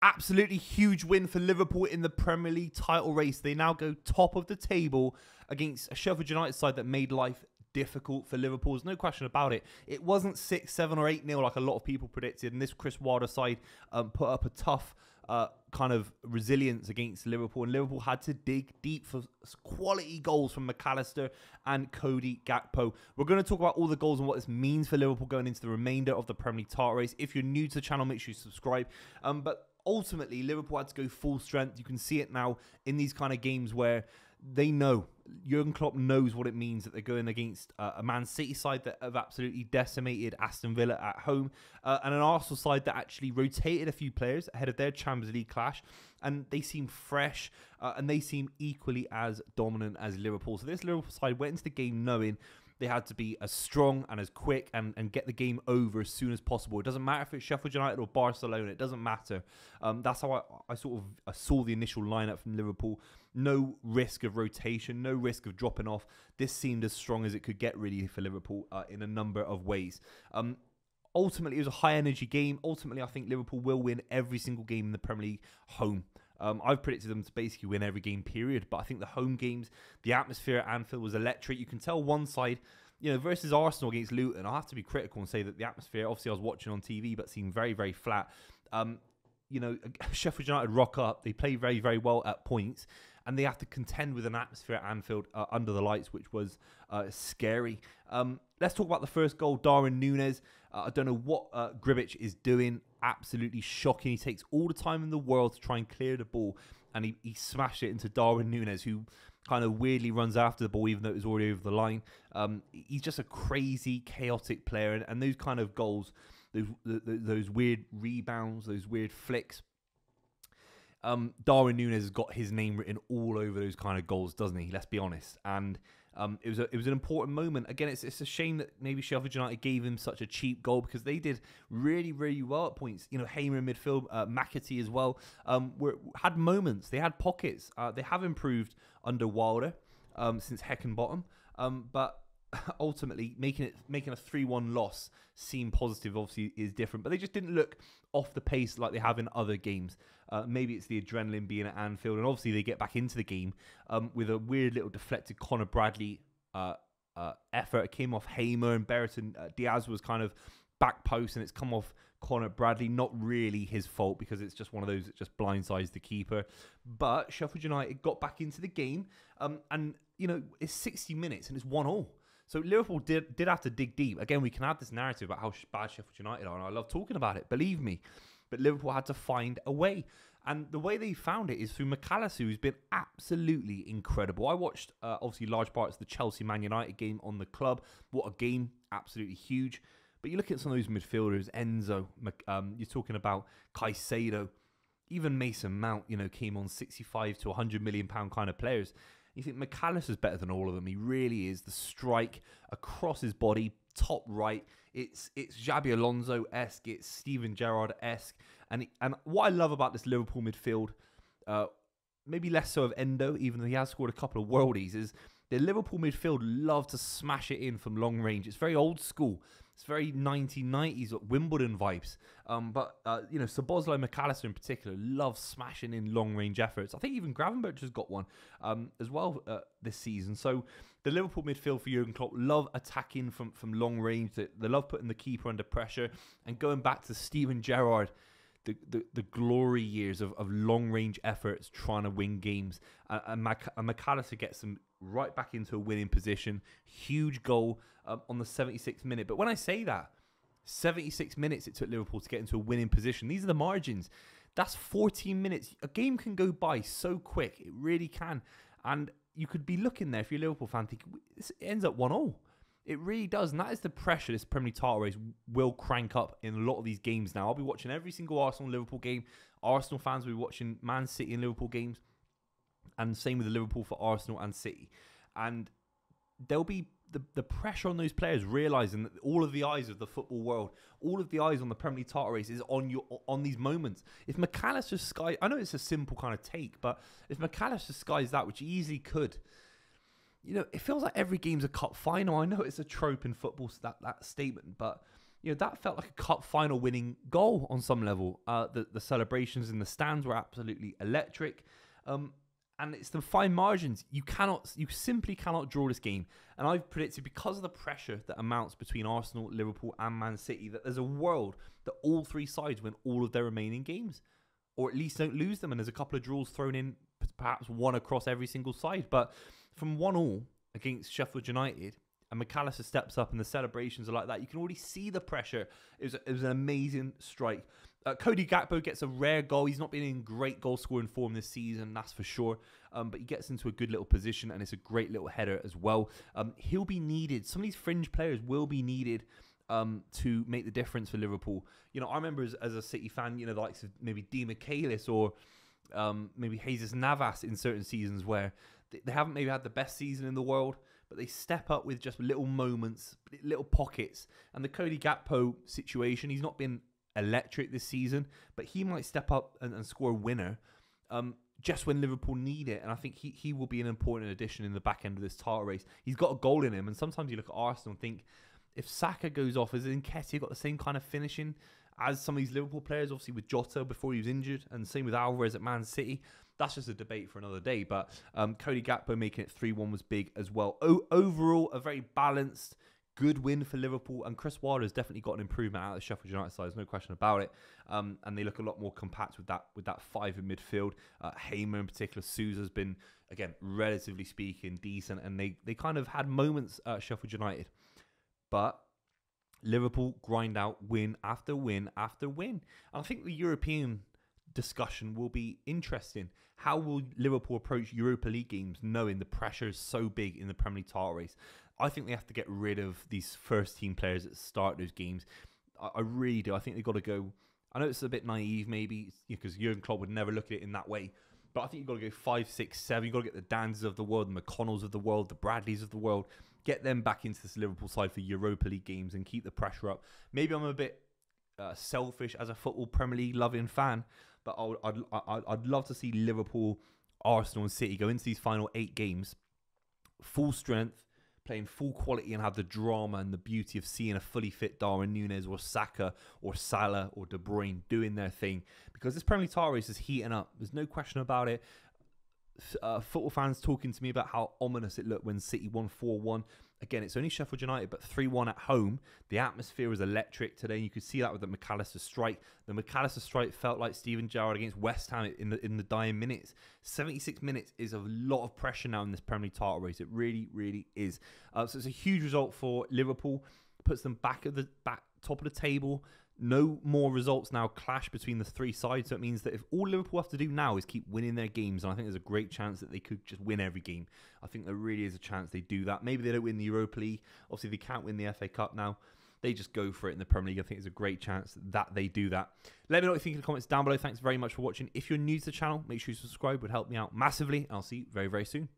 Absolutely huge win for Liverpool in the Premier League title race. They now go top of the table against a Sheffield United side that made life difficult for Liverpool. There's no question about it. It wasn't 6, 7 or 8-0 like a lot of people predicted. And this Chris Wilder side put up a tough kind of resilience against Liverpool. And Liverpool had to dig deep for quality goals from McAllister and Cody Gakpo. We're going to talk about all the goals and what this means for Liverpool going into the remainder of the Premier League title race. If you're new to the channel, make sure you subscribe. But ultimately, Liverpool had to go full strength. You can see it now in these kind of games where they know, Jurgen Klopp knows what it means that they're going against a Man City side that have absolutely decimated Aston Villa at home and an Arsenal side that actually rotated a few players ahead of their Champions League clash, and they seem fresh and they seem equally as dominant as Liverpool. So this Liverpool side went into the game knowing they had to be as strong and as quick and get the game over as soon as possible. It doesn't matter if it's Sheffield United or Barcelona. It doesn't matter. That's how I saw the initial lineup from Liverpool. No risk of rotation, no risk of dropping off. This seemed as strong as it could get really for Liverpool in a number of ways. Ultimately, it was a high-energy game. Ultimately, I think Liverpool will win every single game in the Premier League home. I've predicted them to basically win every game, period. But I think the home games, the atmosphere at Anfield was electric. You can tell one side, versus Arsenal against Luton, I have to be critical and say that the atmosphere, obviously I was watching on TV, but seemed very, very flat. Sheffield United rock up. They play very, very well at points. And they have to contend with an atmosphere at Anfield under the lights, which was scary. Let's talk about the first goal, Darwin Núñez. I don't know what Gribic is doing. Absolutely shocking. He takes all the time in the world to try and clear the ball, and he smashed it into Darwin Núñez, who kind of weirdly runs after the ball, even though it was already over the line. He's just a crazy, chaotic player, and those kind of goals, those weird rebounds, those weird flicks. Darwin Núñez has got his name written all over those kind of goals, doesn't he? Let's be honest. And it was an important moment. Again, it's a shame that maybe Sheffield United gave him such a cheap goal, because they did really, really well at points. Hamer in midfield, McAtee as well, had moments. They had pockets. They have improved under Wilder since Heckenbottom, but ultimately making a 3-1 loss seem positive obviously is different, but they just didn't look off the pace like they have in other games. Maybe it's the adrenaline being at Anfield, and obviously they get back into the game with a weird little deflected Conor Bradley effort. It came off Hamer, and Brereton Diaz was kind of back post, and it's come off Conor Bradley. Not really his fault, because it's just one of those that just blindsides the keeper. But Sheffield United got back into the game, and it's 60 minutes and it's 1-1. So Liverpool did have to dig deep. Again, we can have this narrative about how bad Sheffield United are, and I love talking about it, believe me. But Liverpool had to find a way. And the way they found it is through McAllister, who's been absolutely incredible. I watched, obviously, large parts of the Chelsea-Man United game on the club. What a game. Absolutely huge. But you look at some of those midfielders, Enzo, you're talking about Caicedo, even Mason Mount, came on 65 to 100 million pound kind of players. You think McAllister's better than all of them. He really is. The strike across his body, top right. It's Xabi Alonso-esque. It's Steven Gerrard-esque. And what I love about this Liverpool midfield, maybe less so of Endo, even though he has scored a couple of worldies, is the Liverpool midfield love to smash it in from long range. It's very old school. It's very 1990s Wimbledon vibes. But Szoboszlai, McAllister in particular, love smashing in long-range efforts. I think even Gravenberch has got one as well this season. So the Liverpool midfield for Jurgen Klopp love attacking from long range. They love putting the keeper under pressure. And going back to Steven Gerrard, the glory years of long-range efforts trying to win games. And McAllister gets them right back into a winning position. Huge goal on the 76th minute. But when I say that, 76 minutes it took Liverpool to get into a winning position. These are the margins. That's 14 minutes. A game can go by so quick. It really can. And you could be looking there, if you're a Liverpool fan, thinking, it ends up 1-1. It really does. And that is the pressure this Premier League title race will crank up in a lot of these games now. I'll be watching every single Arsenal-Liverpool game. Arsenal fans will be watching Man City and Liverpool games. And same with the Liverpool for Arsenal and City. And there'll be the pressure on those players, realising that all of the eyes of the football world, all of the eyes on the Premier League title race is on these moments. If McAllister skies, I know it's a simple kind of take, but if McAllister skies that, which he easily could, it feels like every game's a cup final. I know it's a trope in football, that statement, but that felt like a cup final winning goal on some level. The celebrations in the stands were absolutely electric. And it's the fine margins. You simply cannot draw this game. And I've predicted, because of the pressure that amounts between Arsenal, Liverpool and Man City, that there's a world that all three sides win all of their remaining games, or at least don't lose them. And there's a couple of draws thrown in, perhaps one across every single side. But from 1-1 against Sheffield United, and McAllister steps up and the celebrations are like that, you can already see the pressure. It was an amazing strike. Cody Gakpo gets a rare goal. He's not been in great goal-scoring form this season, that's for sure. But he gets into a good little position, and it's a great little header as well. He'll be needed. Some of these fringe players will be needed to make the difference for Liverpool. I remember as a City fan, the likes of maybe Di Michaelis or maybe Jesus Navas in certain seasons where they haven't maybe had the best season in the world, but they step up with just little moments, little pockets. And the Cody Gakpo situation, he's not been electric this season, but he might step up and score a winner just when Liverpool need it. And I think he will be an important addition in the back end of this title race. He's got a goal in him, and sometimes you look at Arsenal and think, if Saka goes off, has Nketiah got the same kind of finishing as some of these Liverpool players, obviously with Jota before he was injured, and same with Alvarez at Man City? That's just a debate for another day. But Cody Gakpo making it 3-1 was big as well. Overall, a very balanced, good win for Liverpool, and Chris Wilder's definitely got an improvement out of the Sheffield United side. There's no question about it. And they look a lot more compact with that five in midfield. Hamer in particular, Sousa's been, again, relatively speaking, decent, and they kind of had moments at Sheffield United. But Liverpool grind out win after win after win. And I think the European discussion will be interesting. How will Liverpool approach Europa League games knowing the pressure is so big in the Premier League title race? I think they have to get rid of these first team players that start those games. I really do. I think they've got to go. I know it's a bit naive maybe, because Jurgen Klopp would never look at it in that way. But I think you've got to go 5, 6, 7. You've got to get the Danzers of the world, the McConnells of the world, the Bradleys of the world. Get them back into this Liverpool side for Europa League games and keep the pressure up. Maybe I'm a bit selfish as a football Premier League loving fan, but I'd love to see Liverpool, Arsenal and City go into these final 8 games full strength, playing full quality, and have the drama and the beauty of seeing a fully fit Darwin Núñez or Saka or Salah or De Bruyne doing their thing, because this Premier League title race is heating up. There's no question about it. Football fans talking to me about how ominous it looked when City won 4-1. Again, it's only Sheffield United, but 3-1 at home. The atmosphere was electric today. You could see that with the McAllister strike. The McAllister strike felt like Steven Gerrard against West Ham in the dying minutes. 76 minutes is a lot of pressure now in this Premier League title race. It really, really is. So it's a huge result for Liverpool. Puts them back top of the table. No more results now clash between the three sides. So it means that if all Liverpool have to do now is keep winning their games, and I think there's a great chance that they could just win every game. I think there really is a chance they do that. Maybe they don't win the Europa League. Obviously, they can't win the FA Cup now. They just go for it in the Premier League. I think there's a great chance that they do that. Let me know what you think in the comments down below. Thanks very much for watching. If you're new to the channel, make sure you subscribe. It would help me out massively. I'll see you very, very soon.